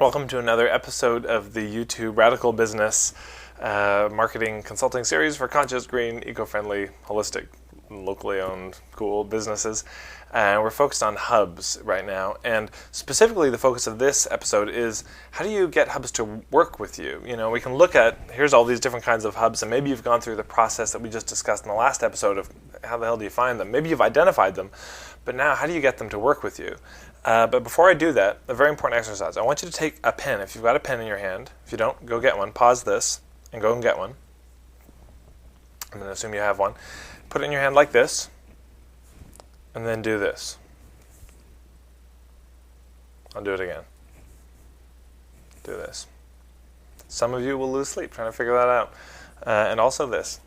Welcome to another episode of the YouTube Radical Business marketing consulting series for conscious, green, eco-friendly, holistic, locally owned, cool businesses. We're focused on hubs right now, and specifically the focus of this episode is how do you get hubs to work with you? You know, we can look at, here's all these different kinds of hubs, and maybe you've gone through the process that we just discussed in the last episode of how the hell do you find them? Maybe you've identified them, but now how do you get them to work with you? But before I do that, a very important exercise. I want you to take a pen. If you've got a pen in your hand, if you don't, go get one. Pause this and go and get one. I'm going to assume you have one. Put it in your hand like this, and then do this. I'll do it again. Do this. Some of you will lose sleep trying to figure that out. And also this.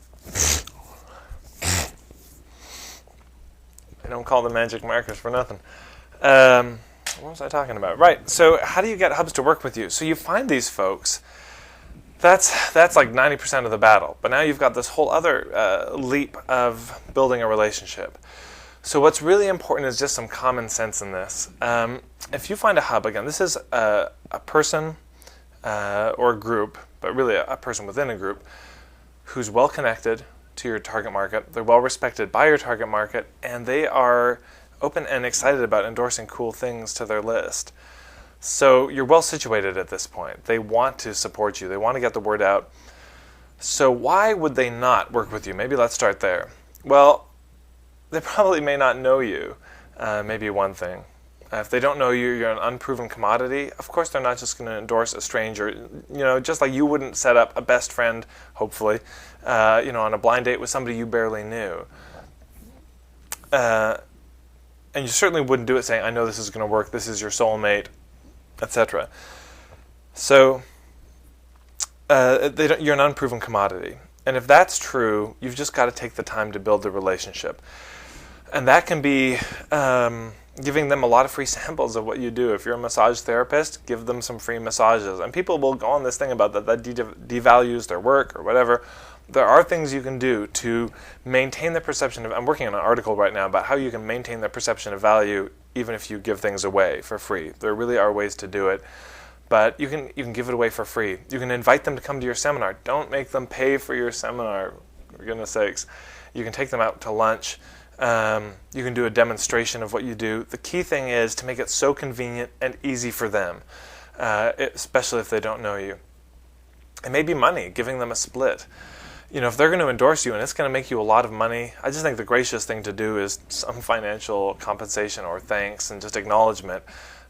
I don't call them magic markers for nothing. What was I talking about? Right, so how do you get hubs to work with you? So you find these folks. That's like 90% of the battle. But now you've got this whole other leap of building a relationship. So what's really important is just some common sense in this. If you find a hub, again, this is a person or a group, but really a person within a group who's well connected to your target market. They're well respected by your target market, and they are open and excited about endorsing cool things to their list. So you're well situated at this point. They want to support you. They want to get the word out. So why would they not work with you? Maybe let's start there. Well, they probably may not know you. Maybe one thing. If they don't know you, you're an unproven commodity. Of course, they're not just going to endorse a stranger. You know, just like you wouldn't set up a best friend, hopefully, on a blind date with somebody you barely knew. And you certainly wouldn't do it saying, I know this is going to work, this is your soulmate, etc. So you're an unproven commodity. And if that's true, you've just got to take the time to build the relationship. And that can be giving them a lot of free samples of what you do. If you're a massage therapist, give them some free massages. And people will go on this thing about that devalues their work or whatever. There are things you can do to maintain the perception of, I'm working on an article right now about how you can maintain the perception of value even if you give things away for free. There really are ways to do it, but you can give it away for free. You can invite them to come to your seminar. Don't make them pay for your seminar, for goodness sakes. You can take them out to lunch. You can do a demonstration of what you do. The key thing is to make it so convenient and easy for them, especially if they don't know you. It may be money, giving them a split. You know, if they're going to endorse you and it's going to make you a lot of money, I just think the gracious thing to do is some financial compensation or thanks and just acknowledgement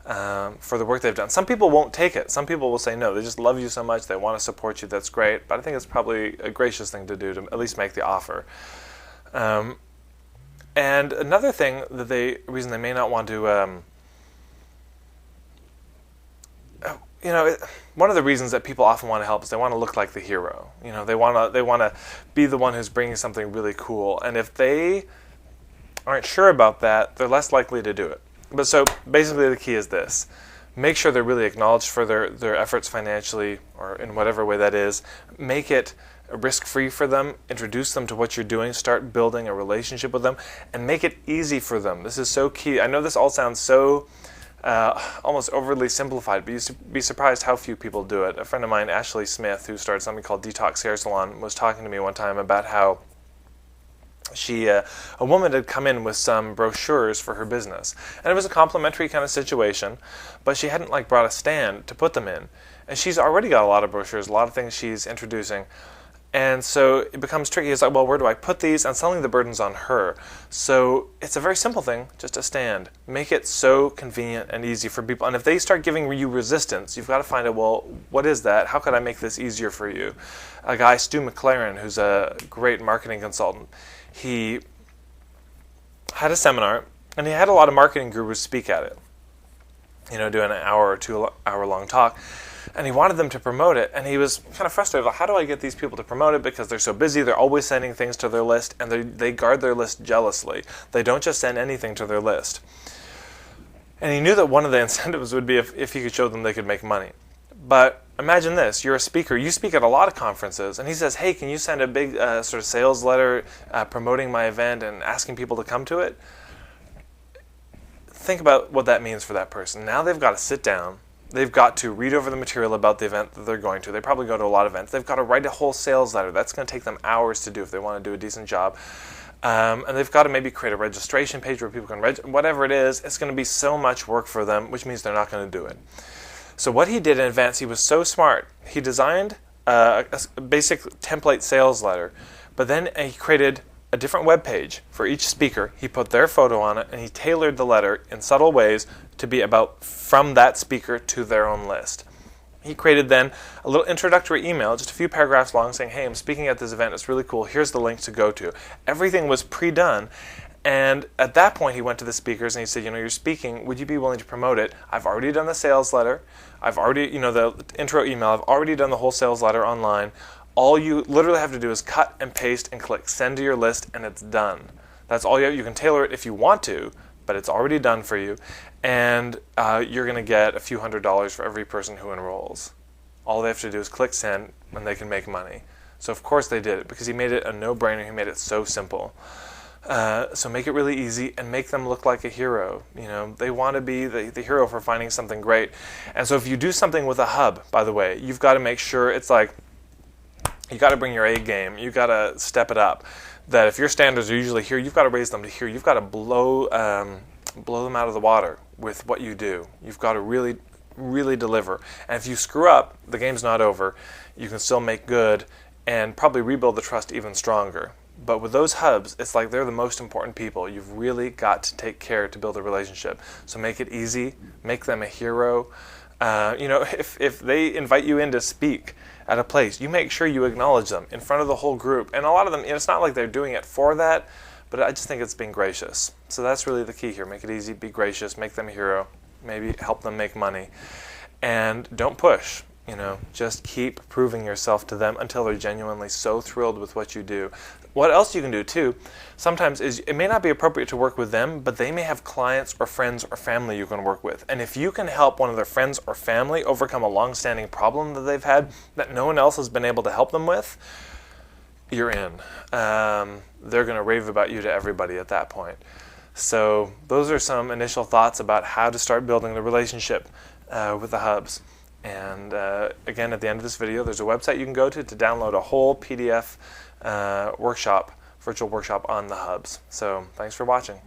for the work they've done. Some people won't take it. Some people will say no. They just love you so much. They want to support you. That's great. But I think it's probably a gracious thing to do to at least make the offer. And another thing that reason they may not want to one of the reasons that people often want to help is they want to look like the hero. You know, they want to be the one who's bringing something really cool. And if they aren't sure about that, they're less likely to do it. But so basically the key is this. Make sure they're really acknowledged for their efforts financially or in whatever way that is. Make it risk-free for them. Introduce them to what you're doing. Start building a relationship with them. And make it easy for them. This is so key. I know this all sounds so almost overly simplified, but you'd be surprised how few people do it. A friend of mine, Ashley Smith, who started something called Detox Hair Salon, was talking to me one time about how a woman had come in with some brochures for her business. And it was a complimentary kind of situation, but she hadn't brought a stand to put them in. And she's already got a lot of brochures, a lot of things she's introducing. And so it becomes tricky. It's like, well, where do I put these? And suddenly the burden's on her. So it's a very simple thing, just a stand. Make it so convenient and easy for people. And if they start giving you resistance, you've got to find out, well, what is that? How could I make this easier for you? A guy, Stu McLaren, who's a great marketing consultant, he had a seminar, and he had a lot of marketing gurus speak at it, doing an hour or 2 hour long talk. And he wanted them to promote it, and he was kind of frustrated. Like, how do I get these people to promote it? Because they're so busy, they're always sending things to their list, and they guard their list jealously. They don't just send anything to their list. And he knew that one of the incentives would be if he could show them they could make money. But imagine this. You're a speaker. You speak at a lot of conferences, and he says, hey, can you send a big sort of sales letter promoting my event and asking people to come to it? Think about what that means for that person. Now they've got to sit down. they've got to read over the material about the event that they're going to. They probably go to a lot of events. They've got to write a whole sales letter. That's going to take them hours to do if they want to do a decent job. And they've got to maybe create a registration page where people can register. Whatever it is, it's going to be so much work for them, which means they're not going to do it. So what he did in advance, he was so smart. He designed a basic template sales letter, but then he created a different web page for each speaker. He put their photo on it, and he tailored the letter in subtle ways to be about from that speaker to their own list. He created then a little introductory email, just a few paragraphs long, saying, hey, I'm speaking at this event. It's really cool. Here's the link to go to. Everything was pre-done. And at that point, he went to the speakers and he said, you're speaking. Would you be willing to promote it? I've already done the sales letter. I've already, the intro email. I've already done the whole sales letter online. All you literally have to do is cut and paste and click send to your list, and it's done. That's all you have. You can tailor it if you want to, but it's already done for you. And you're going to get a few $100s for every person who enrolls. All they have to do is click send, and they can make money. So of course they did it, because he made it a no-brainer. He made it so simple. So make it really easy and make them look like a hero. They want to be the hero for finding something great. And so if you do something with a hub, by the way, you've got to make sure it's like, you got to bring your A game. You got to step it up. That if your standards are usually here, you've got to raise them to here. You've got to blow them out of the water with what you do. You've got to really, really deliver. And if you screw up, the game's not over. You can still make good and probably rebuild the trust even stronger. But with those hubs, it's like they're the most important people. You've really got to take care to build a relationship. So make it easy. Make them a hero. If they invite you in to speak at a place, you make sure you acknowledge them in front of the whole group. And a lot of them, it's not like they're doing it for that, but I just think it's being gracious. So that's really the key here. Make it easy, be gracious, make them a hero, maybe help them make money. And don't push. Just keep proving yourself to them until they're genuinely so thrilled with what you do. What else you can do too, sometimes is it may not be appropriate to work with them, but they may have clients or friends or family you can work with. And if you can help one of their friends or family overcome a long-standing problem that they've had that no one else has been able to help them with, you're in. They're going to rave about you to everybody at that point. So those are some initial thoughts about how to start building the relationship with the hubs. And again, at the end of this video, there's a website you can go to download a whole PDF virtual workshop on the hubs. So thanks for watching.